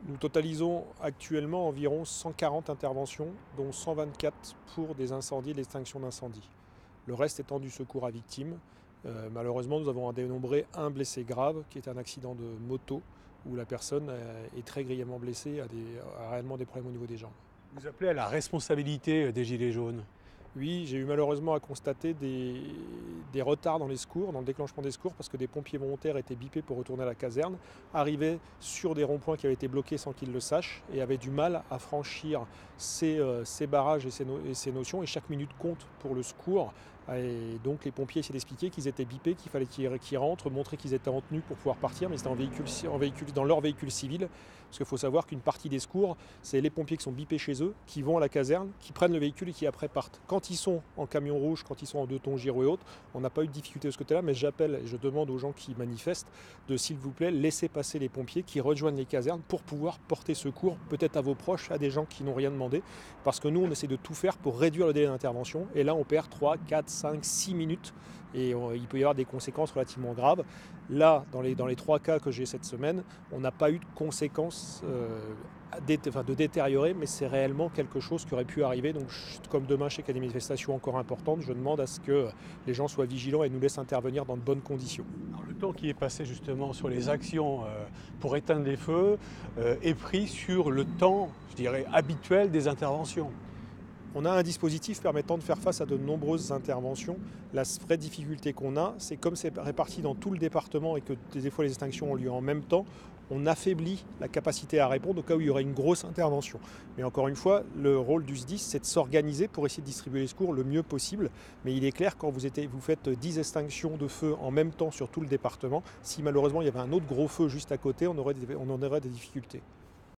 Nous totalisons actuellement environ 140 interventions, dont 124 pour des incendies et l'extinction d'incendies. Le reste étant du secours à victimes. Malheureusement, nous avons dénombré un blessé grave, qui est un accident de moto, où la personne est très grièvement blessée, a réellement des problèmes au niveau des jambes. Vous appelez à la responsabilité des Gilets jaunes. Oui, j'ai eu malheureusement à constater des retards dans les secours, dans le déclenchement des secours, parce que des pompiers volontaires étaient bipés pour retourner à la caserne, arrivaient sur des ronds-points qui avaient été bloqués sans qu'ils le sachent, et avaient du mal à franchir ces barrages et ces notions, et chaque minute compte pour le secours. Et donc les pompiers essaient d'expliquer qu'ils étaient bipés, qu'il fallait qu'ils rentrent, montrer qu'ils étaient en tenue pour pouvoir partir, mais c'était dans leur véhicule civil, parce qu'il faut savoir qu'une partie des secours, c'est les pompiers qui sont bipés chez eux, qui vont à la caserne, qui prennent le véhicule et qui après partent. Quand ils sont en camion rouge, quand ils sont en 2 tons Giro et autres, on n'a pas eu de difficulté de ce côté-là, mais j'appelle et je demande aux gens qui manifestent de, s'il vous plaît, laisser passer les pompiers qui rejoignent les casernes pour pouvoir porter secours, peut-être à vos proches, à des gens qui n'ont rien demandé, parce que nous, on essaie de tout faire pour réduire le délai d'intervention, et là, on perd 3, 4, 5, 6 minutes, et il peut y avoir des conséquences relativement graves. Là, dans les 3 cas que j'ai cette semaine, on n'a pas eu de conséquences de détériorer, mais c'est réellement quelque chose qui aurait pu arriver. Donc, comme demain, je sais qu'il y a des manifestations encore importantes, je demande à ce que les gens soient vigilants et nous laissent intervenir dans de bonnes conditions. Alors, le temps qui est passé justement sur les actions pour éteindre les feux est pris sur le temps, je dirais, habituel des interventions. On a un dispositif permettant de faire face à de nombreuses interventions. La vraie difficulté qu'on a, c'est comme c'est réparti dans tout le département et que des fois les extinctions ont lieu en même temps, on affaiblit la capacité à répondre au cas où il y aurait une grosse intervention. Mais encore une fois, le rôle du SDIS, c'est de s'organiser pour essayer de distribuer les secours le mieux possible. Mais il est clair, quand vous faites 10 extinctions de feu en même temps sur tout le département, si malheureusement il y avait un autre gros feu juste à côté, on en aurait des difficultés.